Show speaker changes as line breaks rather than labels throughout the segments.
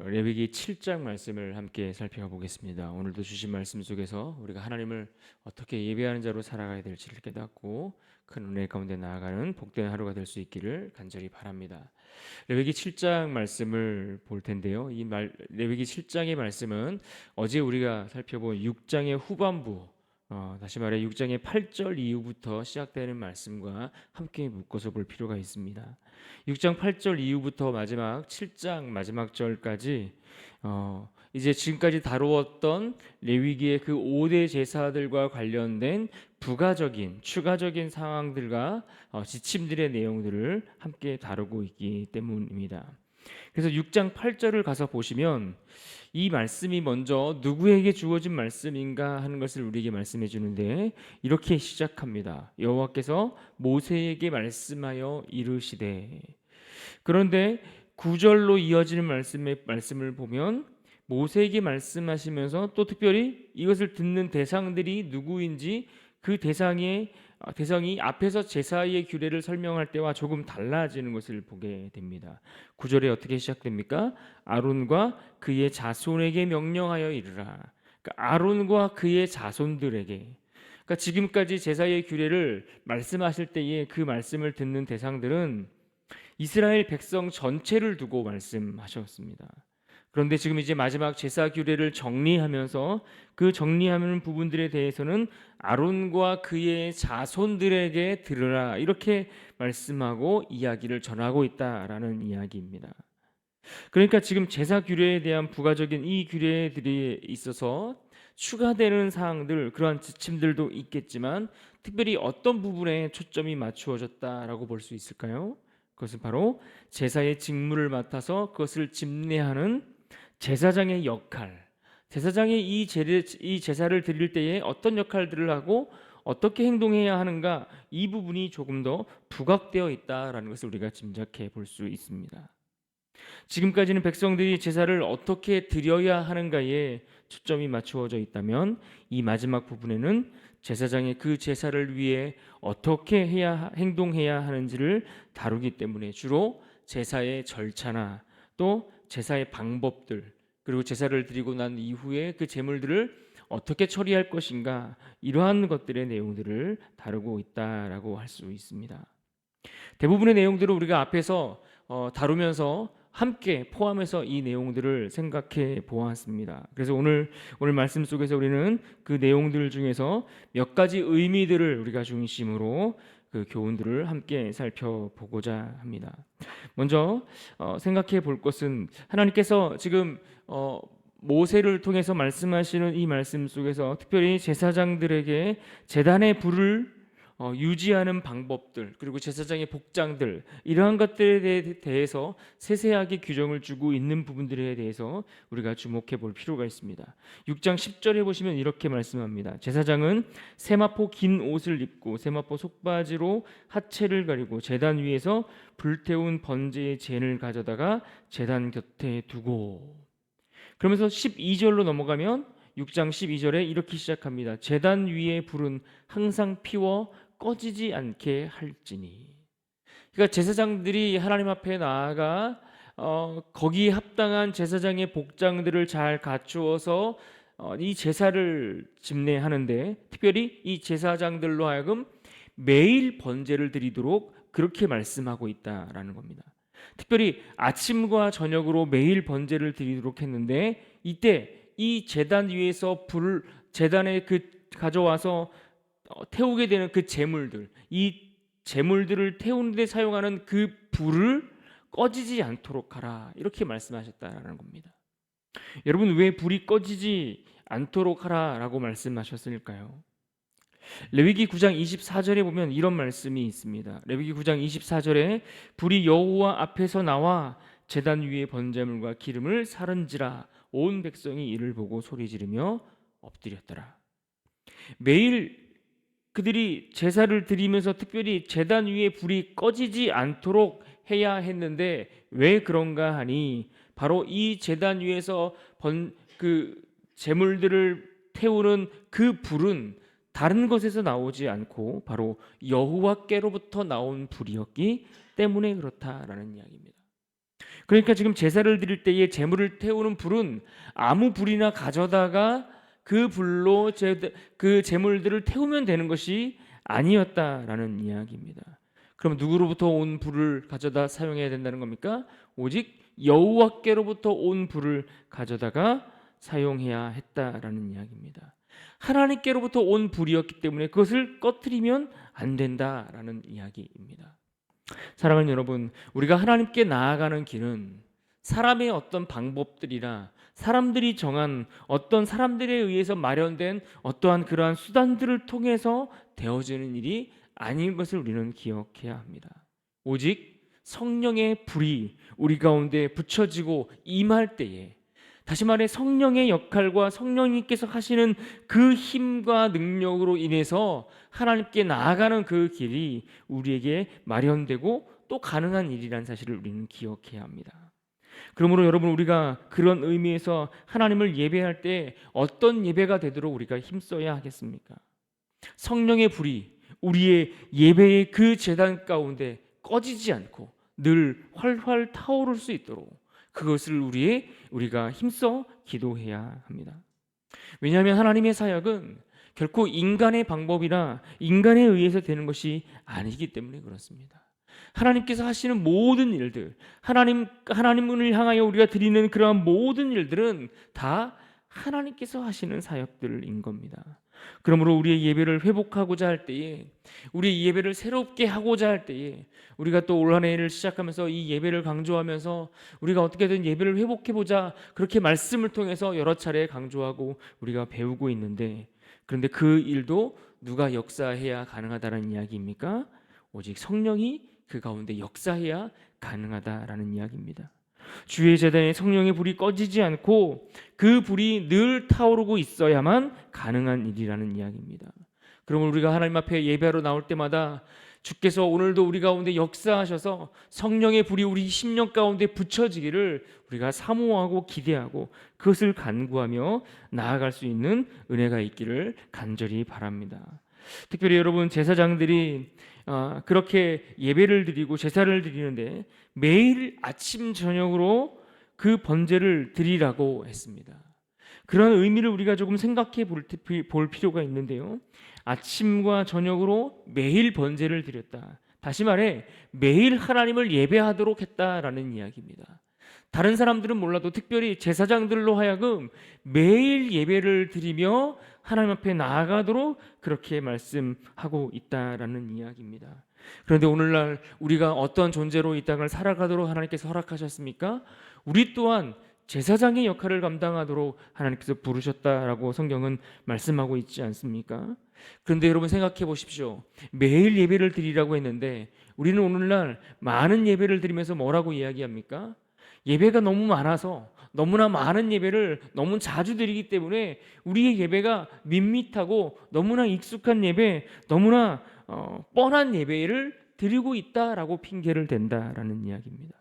레위기 7장 말씀을 함께 살펴보겠습니다. 오늘도 주신 말씀 속에서 우리가 하나님을 어떻게 예배하는 자로 살아가야 될지를 깨닫고 큰 은혜 가운데 나아가는 복된 하루가 될 수 있기를 간절히 바랍니다. 레위기 7장 말씀을 볼 텐데요. 레위기 7장의 말씀은 어제 우리가 살펴본 6장의 후반부, 다시 말해 6장의 8절 이후부터 시작되는 말씀과 함께 묶어서 볼 필요가 있습니다. 6장 8절 이후부터 마지막 7장 마지막 절까지 이제 지금까지 다루었던 레위기의 그 5대 제사들과 관련된 부가적인 추가적인 상황들과 지침들의 내용들을 함께 다루고 있기 때문입니다. 그래서 6장 8절을 가서 보시면 이 말씀이 먼저 누구에게 주어진 말씀인가 하는 것을 우리에게 말씀해 주는데 이렇게 시작합니다. 여호와께서 모세에게 말씀하여 이르시되. 그런데 9절로 이어지는 말씀을 보면 모세에게 말씀하시면서 또 특별히 이것을 듣는 대상들이 누구인지 그 대상이 앞에서 제사의 규례를 설명할 때와 조금 달라지는 것을 보게 됩니다. 9절에 어떻게 시작됩니까? 아론과 그의 자손에게 명령하여 이르라. 그러니까 아론과 그의 자손들에게. 그러니까 지금까지 제사의 규례를 말씀하실 때에 그 말씀을 듣는 대상들은 이스라엘 백성 전체를 두고 말씀하셨습니다. 그런데 지금 이제 마지막 제사 규례를 정리하면서 그 정리하는 부분들에 대해서는 아론과 그의 자손들에게 들으라 이렇게 말씀하고 이야기를 전하고 있다라는 이야기입니다. 그러니까 지금 제사 규례에 대한 부가적인 이 규례들이 있어서 추가되는 사항들, 그러한 지침들도 있겠지만 특별히 어떤 부분에 초점이 맞추어졌다라고 볼 수 있을까요? 그것은 바로 제사의 직무를 맡아서 그것을 집례하는 제사장의 역할, 제사장이 이 제사를 드릴 때에 어떤 역할들을 하고 어떻게 행동해야 하는가, 이 부분이 조금 더 부각되어 있다라는 것을 우리가 짐작해 볼 수 있습니다. 지금까지는 백성들이 제사를 어떻게 드려야 하는가에 초점이 맞추어져 있다면 이 마지막 부분에는 제사장이 그 제사를 위해 어떻게 행동해야 하는지를 다루기 때문에 주로 제사의 절차나 또 제사의 방법들, 그리고 제사를 드리고 난 이후에 그 제물들을 어떻게 처리할 것인가, 이러한 것들의 내용들을 다루고 있다라고 할 수 있습니다. 대부분의 내용들을 우리가 앞에서 다루면서 함께 포함해서 이 내용들을 생각해 보았습니다. 그래서 오늘 말씀 속에서 우리는 그 내용들 중에서 몇 가지 의미들을 우리가 중심으로 그 교훈들을 함께 살펴보고자 합니다. 먼저 생각해 볼 것은 하나님께서 지금 모세를 통해서 말씀하시는 이 말씀 속에서 특별히 제사장들에게 제단의 불을 유지하는 방법들, 그리고 제사장의 복장들, 이러한 것들에 대해서 세세하게 규정을 주고 있는 부분들에 대해서 우리가 주목해 볼 필요가 있습니다. 6장 10절에 보시면 이렇게 말씀합니다. 제사장은 세마포 긴 옷을 입고 세마포 속바지로 하체를 가리고 제단 위에서 불태운 번제의 젠을 가져다가 제단 곁에 두고. 그러면서 12절로 넘어가면 6장 12절에 이렇게 시작합니다. 제단 위에 불은 항상 피워 꺼지지 않게 할지니. 그러니까 제사장들이 하나님 앞에 나아가 거기에 합당한 제사장의 복장들을 잘 갖추어서 이 제사를 집례하는데, 특별히 이 제사장들로 하여금 매일 번제를 드리도록 그렇게 말씀하고 있다라는 겁니다. 특별히 아침과 저녁으로 매일 번제를 드리도록 했는데, 이때 이 제단 위에서 불을 제단에 가져와서 태우게 되는 그 제물들, 이 제물들을 태우는 데 사용하는 그 불을 꺼지지 않도록 하라, 이렇게 말씀하셨다라는 겁니다. 여러분, 왜 불이 꺼지지 않도록 하라라고 말씀하셨을까요? 레위기 9장 24절에 보면 이런 말씀이 있습니다. 레위기 9장 24절에 불이 여호와 앞에서 나와 제단 위에 번제물과 기름을 사른지라 온 백성이 이를 보고 소리 지르며 엎드렸더라. 매일 그들이 제사를 드리면서 특별히 제단 위에 불이 꺼지지 않도록 해야 했는데, 왜 그런가 하니 바로 이 제단 위에서 그 제물들을 태우는 그 불은 다른 것에서 나오지 않고 바로 여호와께로부터 나온 불이었기 때문에 그렇다라는 이야기입니다. 그러니까 지금 제사를 드릴 때에 제물을 태우는 불은 아무 불이나 가져다가 그 불로 그 제물들을 태우면 되는 것이 아니었다라는 이야기입니다. 그럼 누구로부터 온 불을 가져다 사용해야 된다는 겁니까? 오직 여호와께로부터 온 불을 가져다가 사용해야 했다라는 이야기입니다. 하나님께로부터 온 불이었기 때문에 그것을 꺼트리면 안 된다라는 이야기입니다. 사랑하는 여러분, 우리가 하나님께 나아가는 길은 사람의 어떤 방법들이나 사람들이 정한 어떤 사람들에 의해서 마련된 어떠한 그러한 수단들을 통해서 되어지는 일이 아닌 것을 우리는 기억해야 합니다. 오직 성령의 불이 우리 가운데 붙여지고 임할 때에, 다시 말해 성령의 역할과 성령님께서 하시는 그 힘과 능력으로 인해서 하나님께 나아가는 그 길이 우리에게 마련되고 또 가능한 일이라는 사실을 우리는 기억해야 합니다. 그러므로 여러분, 우리가 그런 의미에서 하나님을 예배할 때 어떤 예배가 되도록 우리가 힘써야 하겠습니까? 성령의 불이 우리의 예배의 그 제단 가운데 꺼지지 않고 늘 활활 타오를 수 있도록 그것을 우리가 힘써 기도해야 합니다. 왜냐하면 하나님의 사역은 결코 인간의 방법이나 인간에 의해서 되는 것이 아니기 때문에 그렇습니다. 하나님께서 하시는 모든 일들, 하나님을 향하여 우리가 드리는 그러한 모든 일들은 다 하나님께서 하시는 사역들인 겁니다. 그러므로 우리의 예배를 회복하고자 할 때에, 우리의 예배를 새롭게 하고자 할 때에, 우리가 또 올 한 해를 시작하면서 이 예배를 강조하면서 우리가 어떻게든 예배를 회복해보자, 그렇게 말씀을 통해서 여러 차례 강조하고 우리가 배우고 있는데, 그런데 그 일도 누가 역사해야 가능하다는 이야기입니까? 오직 성령이 그 가운데 역사해야 가능하다라는 이야기입니다. 주의 제단에 성령의 불이 꺼지지 않고 그 불이 늘 타오르고 있어야만 가능한 일이라는 이야기입니다. 그러면 우리가 하나님 앞에 예배하러 나올 때마다 주께서 오늘도 우리 가운데 역사하셔서 성령의 불이 우리 심령 가운데 붙여지기를 우리가 사모하고 기대하고 그것을 간구하며 나아갈 수 있는 은혜가 있기를 간절히 바랍니다. 특별히 여러분, 제사장들이 그렇게 예배를 드리고 제사를 드리는데 매일 아침 저녁으로 그 번제를 드리라고 했습니다. 그런 의미를 우리가 조금 생각해 볼 필요가 있는데요. 아침과 저녁으로 매일 번제를 드렸다. 다시 말해 매일 하나님을 예배하도록 했다라는 이야기입니다. 다른 사람들은 몰라도 특별히 제사장들로 하여금 매일 예배를 드리며 하나님 앞에 나아가도록 그렇게 말씀하고 있다라는 이야기입니다. 그런데 오늘날 우리가 어떤 존재로 이 땅을 살아가도록 하나님께서 허락하셨습니까? 우리 또한 제사장의 역할을 감당하도록 하나님께서 부르셨다라고 성경은 말씀하고 있지 않습니까? 그런데 여러분, 생각해 보십시오. 매일 예배를 드리라고 했는데 우리는 오늘날 많은 예배를 드리면서 뭐라고 이야기합니까? 예배가 너무 많아서, 너무나 많은 예배를 너무 자주 드리기 때문에 우리의 예배가 밋밋하고 너무나 익숙한 예배, 너무나 뻔한 예배를 드리고 있다라고 핑계를 댄다라는 이야기입니다.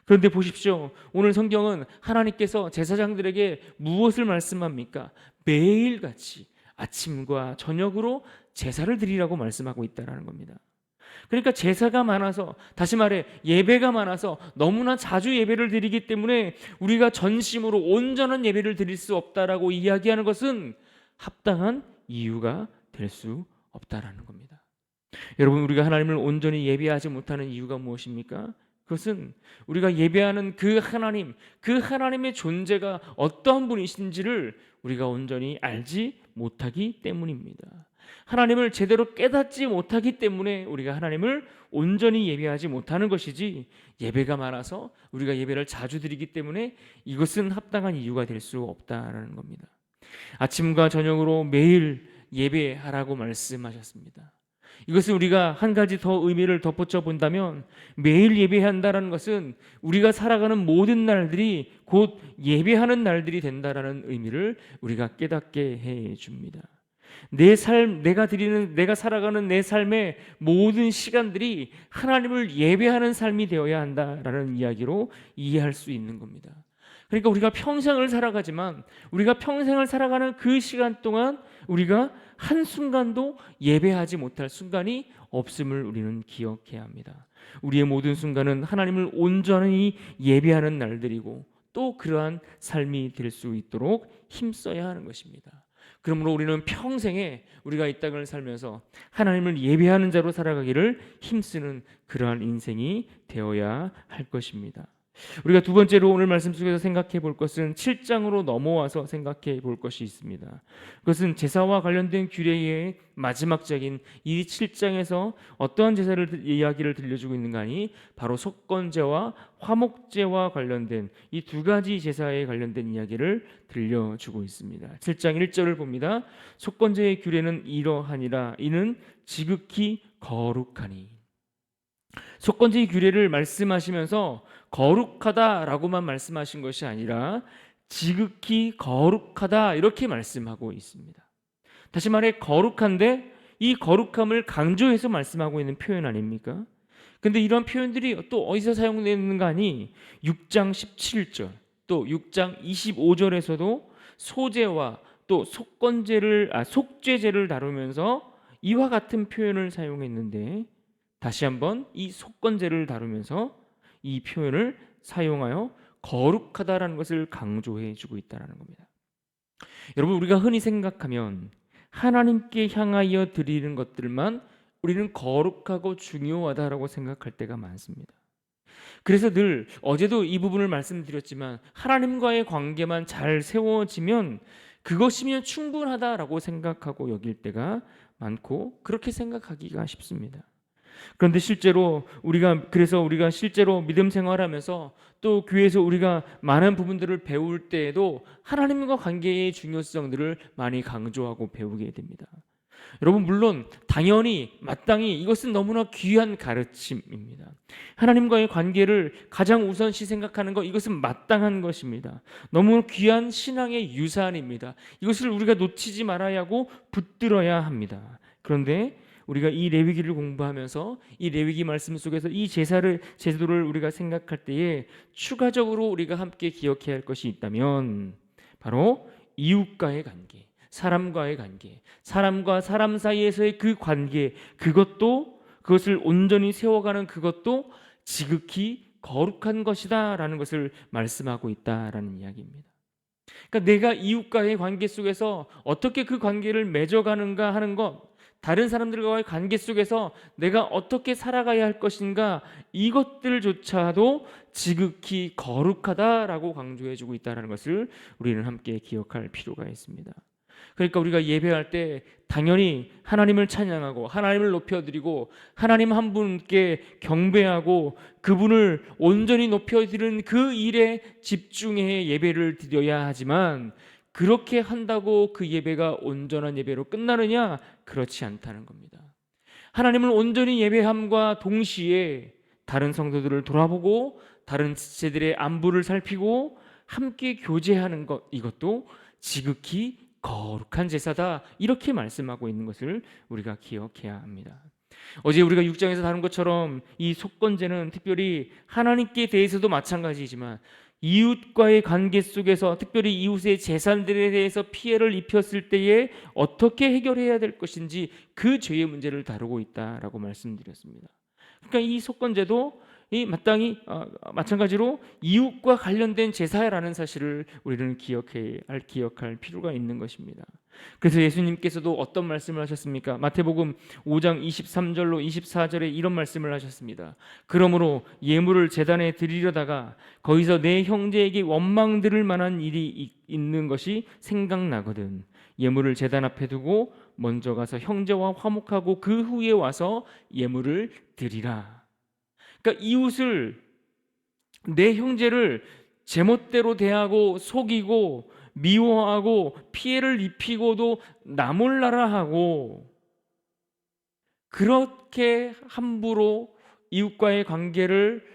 그런데 보십시오. 오늘 성경은 하나님께서 제사장들에게 무엇을 말씀합니까? 매일같이 아침과 저녁으로 제사를 드리라고 말씀하고 있다는 겁니다. 그러니까 제사가 많아서, 다시 말해 예배가 많아서 너무나 자주 예배를 드리기 때문에 우리가 전심으로 온전한 예배를 드릴 수 없다라고 이야기하는 것은 합당한 이유가 될 수 없다라는 겁니다. 여러분, 우리가 하나님을 온전히 예배하지 못하는 이유가 무엇입니까? 그것은 우리가 예배하는 그 하나님, 그 하나님의 존재가 어떠한 분이신지를 우리가 온전히 알지 못하기 때문입니다. 하나님을 제대로 깨닫지 못하기 때문에 우리가 하나님을 온전히 예배하지 못하는 것이지, 예배가 많아서 우리가 예배를 자주 드리기 때문에 이것은 합당한 이유가 될 수 없다라는 겁니다. 아침과 저녁으로 매일 예배하라고 말씀하셨습니다. 이것은 우리가 한 가지 더 의미를 덧붙여 본다면, 매일 예배한다는 것은 우리가 살아가는 모든 날들이 곧 예배하는 날들이 된다라는 의미를 우리가 깨닫게 해 줍니다. 내가 살아가는 내 삶의 모든 시간들이 하나님을 예배하는 삶이 되어야 한다라는 이야기로 이해할 수 있는 겁니다. 그러니까 우리가 평생을 살아가지만 우리가 평생을 살아가는 그 시간 동안 우리가 한순간도 예배하지 못할 순간이 없음을 우리는 기억해야 합니다. 우리의 모든 순간은 하나님을 온전히 예배하는 날들이고 또 그러한 삶이 될 수 있도록 힘써야 하는 것입니다. 그러므로 우리는 평생에 우리가 이 땅을 살면서 하나님을 예배하는 자로 살아가기를 힘쓰는 그러한 인생이 되어야 할 것입니다. 우리가 두 번째로 오늘 말씀 속에서 생각해 볼 것은 7장으로 넘어와서 생각해 볼 것이 있습니다. 그것은 제사와 관련된 규례의 마지막장인 이 7장에서 어떠한 제사를 이야기를 들려주고 있는가 하니 바로 속건제와 화목제와 관련된 이 두 가지 제사에 관련된 이야기를 들려주고 있습니다. 7장 1절을 봅니다. 속건제의 규례는 이러하니라 이는 지극히 거룩하니. 속건제의 규례를 말씀하시면서 거룩하다라고만 말씀하신 것이 아니라 지극히 거룩하다 이렇게 말씀하고 있습니다. 다시 말해 거룩한데 이 거룩함을 강조해서 말씀하고 있는 표현 아닙니까? 근데 이런 표현들이 또 어디서 사용되는가 하니 6장 17절 또 6장 25절에서도 소제와 또 속죄제를 다루면서 이와 같은 표현을 사용했는데 다시 한번 이 속건제를 다루면서 이 표현을 사용하여 거룩하다라는 것을 강조해 주고 있다는 겁니다. 여러분, 우리가 흔히 생각하면 하나님께 향하여 드리는 것들만 우리는 거룩하고 중요하다라고 생각할 때가 많습니다. 그래서 늘 어제도 이 부분을 말씀드렸지만 하나님과의 관계만 잘 세워지면 그것이면 충분하다라고 생각하고 여길 때가 많고 그렇게 생각하기가 쉽습니다. 그런데 실제로 우리가 실제로 믿음 생활하면서 또 교회에서 우리가 많은 부분들을 배울 때에도 하나님과 관계의 중요성들을 많이 강조하고 배우게 됩니다. 여러분, 물론 당연히 마땅히 이것은 너무나 귀한 가르침입니다. 하나님과의 관계를 가장 우선시 생각하는 것, 이것은 마땅한 것입니다. 너무 귀한 신앙의 유산입니다. 이것을 우리가 놓치지 말아야 하고 붙들어야 합니다. 그런데 우리가 이 레위기를 공부하면서 이 레위기 말씀 속에서 이 제도를 우리가 생각할 때에 추가적으로 우리가 함께 기억해야 할 것이 있다면 바로 이웃과의 관계, 사람과의 관계, 사람과 사람 사이에서의 그 관계, 그것을 온전히 세워가는 그것도 지극히 거룩한 것이다라는 것을 말씀하고 있다라는 이야기입니다. 그러니까 내가 이웃과의 관계 속에서 어떻게 그 관계를 맺어가는가 하는 것, 다른 사람들과의 관계 속에서 내가 어떻게 살아가야 할 것인가, 이것들조차도 지극히 거룩하다라고 강조해주고 있다는 것을 우리는 함께 기억할 필요가 있습니다. 그러니까 우리가 예배할 때 당연히 하나님을 찬양하고 하나님을 높여드리고 하나님 한 분께 경배하고 그분을 온전히 높여드리는 그 일에 집중해 예배를 드려야 하지만 그렇게 한다고 그 예배가 온전한 예배로 끝나느냐? 그렇지 않다는 겁니다. 하나님을 온전히 예배함과 동시에 다른 성도들을 돌아보고 다른 지체들의 안부를 살피고 함께 교제하는 것, 이것도 지극히 거룩한 제사다, 이렇게 말씀하고 있는 것을 우리가 기억해야 합니다. 어제 우리가 6장에서 다룬 것처럼 이 속건제는 특별히 하나님께 대해서도 마찬가지지만 이웃과의 관계 속에서 특별히 이웃의 재산들에 대해서 피해를 입혔을 때에 어떻게 해결해야 될 것인지 그 죄의 문제를 다루고 있다라고 말씀드렸습니다. 그러니까 이 속건제도 마찬가지로 이웃과 관련된 제사라는 사실을 우리는 기억할 필요가 있는 것입니다. 그래서 예수님께서도 어떤 말씀을 하셨습니까? 마태복음 5장 23절로 24절에 이런 말씀을 하셨습니다. 그러므로 예물을 제단에 드리려다가 거기서 내 형제에게 원망 들을 만한 일이 있는 것이 생각나거든 예물을 제단 앞에 두고 먼저 가서 형제와 화목하고 그 후에 와서 예물을 드리라. 그러니까 이웃을, 내 형제를 제멋대로 대하고 속이고 미워하고 피해를 입히고도 나 몰라라 하고 그렇게 함부로 이웃과의 관계를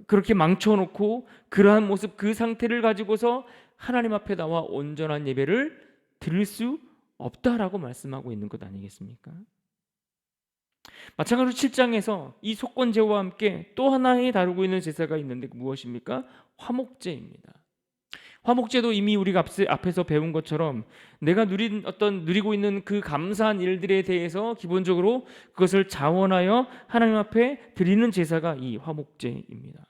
그렇게 망쳐놓고 그러한 모습, 그 상태를 가지고서 하나님 앞에 나와 온전한 예배를 드릴 수 없다라고 말씀하고 있는 것 아니겠습니까? 마찬가지로 7장에서 이 속건제와 함께 또 하나의 다루고 있는 제사가 있는데 무엇입니까? 화목제입니다. 화목제도 이미 우리가 앞에서 배운 것처럼 내가 누리고 있는 그 감사한 일들에 대해서 기본적으로 그것을 자원하여 하나님 앞에 드리는 제사가 이 화목제입니다.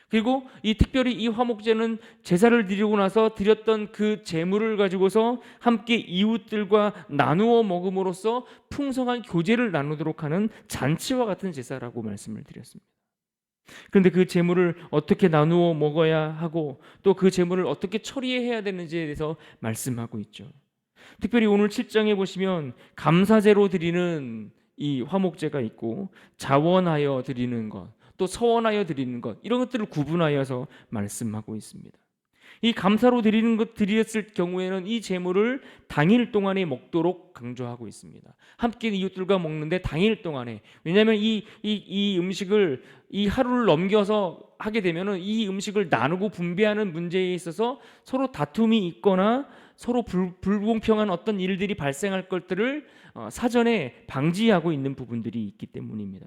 그리고 특별히 이 화목제는 제사를 드리고 나서 드렸던 그 제물을 가지고서 함께 이웃들과 나누어 먹음으로써 풍성한 교제를 나누도록 하는 잔치와 같은 제사라고 말씀을 드렸습니다. 그런데 그 제물을 어떻게 나누어 먹어야 하고 또 그 제물을 어떻게 처리해야 되는지에 대해서 말씀하고 있죠. 특별히 오늘 7장에 보시면 감사제로 드리는 이 화목제가 있고 자원하여 드리는 것, 또 서원하여 드리는 것, 이런 것들을 구분하여서 말씀하고 있습니다. 이 감사로 드리는 것 드렸을 경우에는 이 제물을 당일 동안에 먹도록 강조하고 있습니다. 함께 이웃들과 먹는데 당일 동안에, 왜냐하면 이 음식을 이 하루를 넘겨서 하게 되면은 이 음식을 나누고 분배하는 문제에 있어서 서로 다툼이 있거나 서로 불공평한 어떤 일들이 발생할 것들을 사전에 방지하고 있는 부분들이 있기 때문입니다.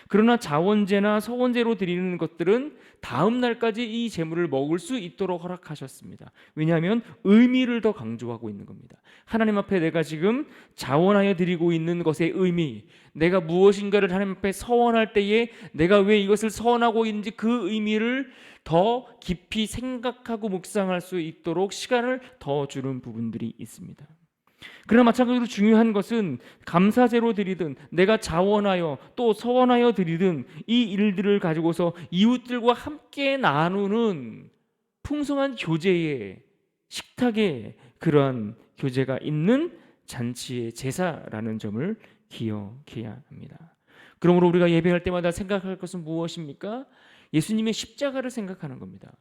그러나 자원제나 서원제로 드리는 것들은 다음 날까지 이 제물을 먹을 수 있도록 허락하셨습니다. 왜냐하면 의미를 더 강조하고 있는 겁니다. 하나님 앞에 내가 지금 자원하여 드리고 있는 것의 의미, 내가 무엇인가를 하나님 앞에 서원할 때에 내가 왜 이것을 서원하고 있는지 그 의미를 더 깊이 생각하고 묵상할 수 있도록 시간을 더 주는 부분들이 있습니다. 그러나 마찬가지로 중요한 것은 감사제로 드리든 내가 자원하여 또 서원하여 드리든 이 일들을 가지고서 이웃들과 함께 나누는 풍성한 교제의 식탁에 그러한 교제가 있는 잔치의 제사라는 점을 기억해야 합니다. 그러므로 우리가 예배할 때마다 생각할 것은 무엇입니까? 예수님의 십자가를 생각하는 겁니다.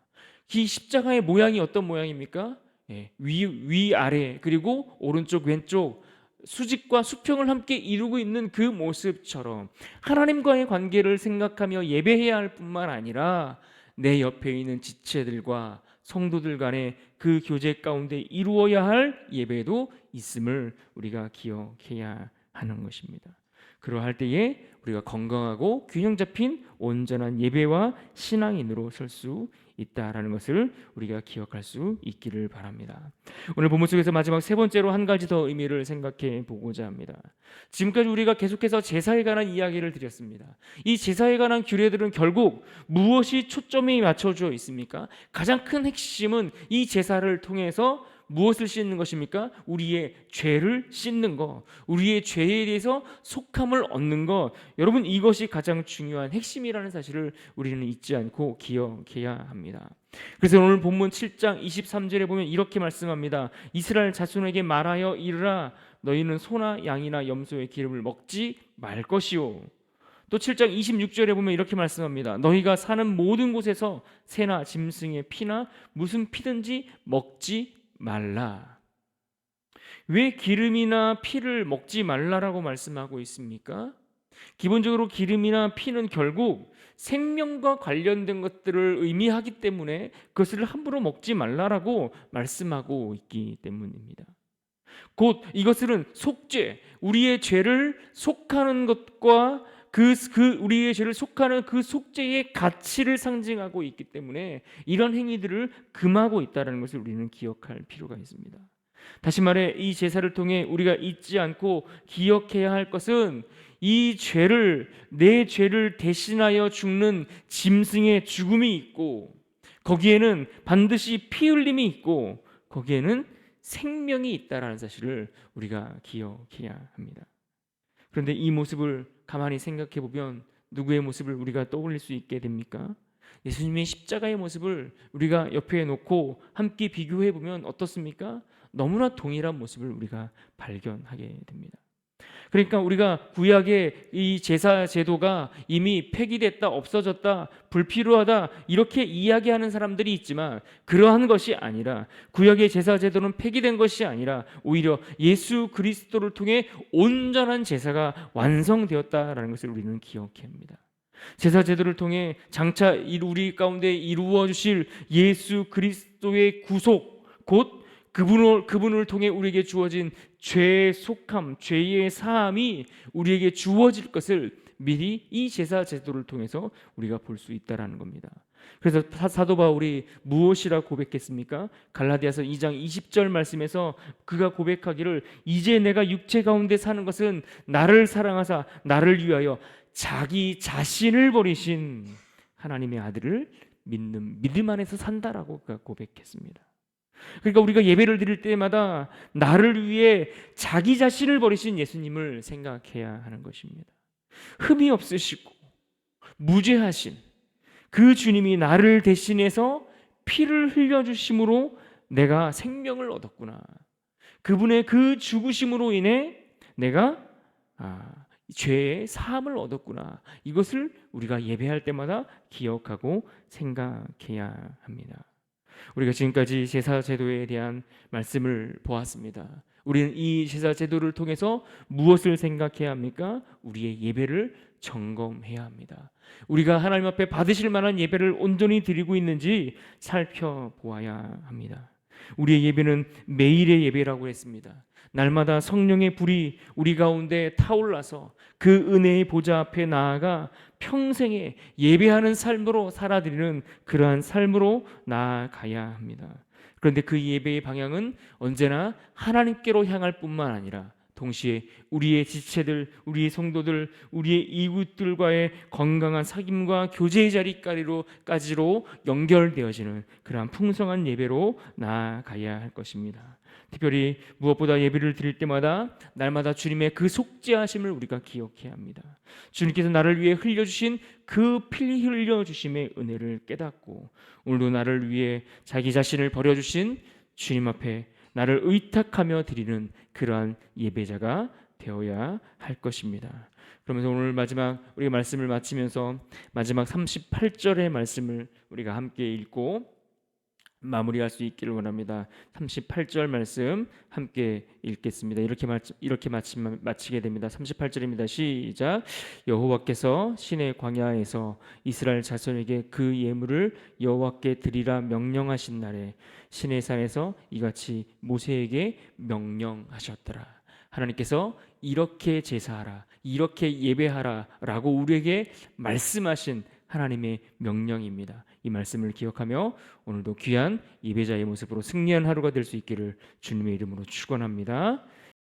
이 십자가의 모양이 어떤 모양입니까? 위 아래 그리고 오른쪽 왼쪽 수직과 수평을 함께 이루고 있는 그 모습처럼 하나님과의 관계를 생각하며 예배해야 할 뿐만 아니라 내 옆에 있는 지체들과 성도들 간의 그 교제 가운데 이루어야 할 예배도 있음을 우리가 기억해야 하는 것입니다. 그러할 때에 우리가 건강하고 균형 잡힌 온전한 예배와 신앙인으로 설 수 있다라는 것을 우리가 기억할 수 있기를 바랍니다. 오늘 본문 속에서 마지막 세 번째로 한 가지 더 의미를 생각해 보고자 합니다. 지금까지 우리가 계속해서 제사에 관한 이야기를 드렸습니다. 이 제사에 관한 규례들은 결국 무엇이 초점이 맞춰져 있습니까? 가장 큰 핵심은 이 제사를 통해서 무엇을 씻는 것입니까? 우리의 죄를 씻는 것, 우리의 죄에 대해서 속함을 얻는 것. 여러분, 이것이 가장 중요한 핵심이라는 사실을 우리는 잊지 않고 기억해야 합니다. 그래서 오늘 본문 7장 23절에 보면 이렇게 말씀합니다. 이스라엘 자손에게 말하여 이르라, 너희는 소나 양이나 염소의 기름을 먹지 말 것이요. 또 7장 26절에 보면 이렇게 말씀합니다. 너희가 사는 모든 곳에서 새나 짐승의 피나 무슨 피든지 먹지 말라. 왜 기름이나 피를 먹지 말라라고 말씀하고 있습니까? 기본적으로 기름이나 피는 결국 생명과 관련된 것들을 의미하기 때문에 그것을 함부로 먹지 말라라고 말씀하고 있기 때문입니다. 곧 이것은 속죄, 우리의 죄를 속하는 것과 우리의 죄를 속하는 그 속죄의 가치를 상징하고 있기 때문에 이런 행위들을 금하고 있다는 것을 우리는 기억할 필요가 있습니다. 다시 말해 이 제사를 통해 우리가 잊지 않고 기억해야 할 것은 내 죄를 대신하여 죽는 짐승의 죽음이 있고 거기에는 반드시 피 흘림이 있고 거기에는 생명이 있다라는 사실을 우리가 기억해야 합니다. 그런데 이 모습을 가만히 생각해 보면 누구의 모습을 우리가 떠올릴 수 있게 됩니까? 예수님의 십자가의 모습을 우리가 옆에 놓고 함께 비교해 보면 어떻습니까? 너무나 동일한 모습을 우리가 발견하게 됩니다. 그러니까 우리가 구약의 이 제사 제도가 이미 폐기됐다, 없어졌다, 불필요하다 이렇게 이야기하는 사람들이 있지만 그러한 것이 아니라 구약의 제사 제도는 폐기된 것이 아니라 오히려 예수 그리스도를 통해 온전한 제사가 완성되었다라는 것을 우리는 기억해야 합니다. 제사 제도를 통해 장차 우리 가운데 이루어 주실 예수 그리스도의 구속 곧 그분을 통해 우리에게 주어진 죄의 속함, 죄의 사함이 우리에게 주어질 것을 미리 이 제사 제도를 통해서 우리가 볼 수 있다라는 겁니다. 그래서 사도 바울이 무엇이라 고백했습니까? 갈라디아서 2장 20절 말씀에서 그가 고백하기를 이제 내가 육체 가운데 사는 것은 나를 사랑하사 나를 위하여 자기 자신을 버리신 하나님의 아들을 믿는 믿음 안에서 산다라고 그가 고백했습니다. 그러니까 우리가 예배를 드릴 때마다 나를 위해 자기 자신을 버리신 예수님을 생각해야 하는 것입니다. 흠이 없으시고 무죄하신 그 주님이 나를 대신해서 피를 흘려주심으로 내가 생명을 얻었구나. 그분의 그 죽으심으로 인해 내가 죄의 사함을 얻었구나. 이것을 우리가 예배할 때마다 기억하고 생각해야 합니다. 우리가 지금까지 제사 제도에 대한 말씀을 보았습니다. 우리는 이 제사 제도를 통해서 무엇을 생각해야 합니까? 우리의 예배를 점검해야 합니다. 우리가 하나님 앞에 받으실 만한 예배를 온전히 드리고 있는지 살펴보아야 합니다. 우리의 예배는 매일의 예배라고 했습니다. 날마다 성령의 불이 우리 가운데 타올라서 그 은혜의 보좌 앞에 나아가 평생에 예배하는 삶으로 살아드리는 그러한 삶으로 나아가야 합니다. 그런데 그 예배의 방향은 언제나 하나님께로 향할 뿐만 아니라 동시에 우리의 지체들, 우리의 성도들, 우리의 이웃들과의 건강한 사귐과 교제의 자리까지로 연결되어지는 그러한 풍성한 예배로 나아가야 할 것입니다. 특별히 무엇보다 예배를 드릴 때마다 날마다 주님의 그 속죄하심을 우리가 기억해야 합니다. 주님께서 나를 위해 흘려주신 그 피 흘려주심의 은혜를 깨닫고 오늘도 나를 위해 자기 자신을 버려주신 주님 앞에 나를 의탁하며 드리는 그러한 예배자가 되어야 할 것입니다. 그러면서 오늘 마지막 우리가 말씀을 마치면서 마지막 38절의 말씀을 우리가 함께 읽고 마무리할 수 있기를 원합니다. 38절 말씀 함께 읽겠습니다. 이렇게 마치게 됩니다. 38절입니다. 시작. 여호와께서 시내 광야에서 이스라엘 자손에게 그 예물을 여호와께 드리라 명령하신 날에 시내 산에서 이같이 모세에게 명령하셨더라. 하나님께서 이렇게 제사하라, 이렇게 예배하라라고 우리에게 말씀하신 하나님의 명령입니다. 이 말씀을 기억하며 오늘도 귀한 예배자의 모습으로 승리한 하루가 될 수 있기를 주님의 이름으로 축원합니다.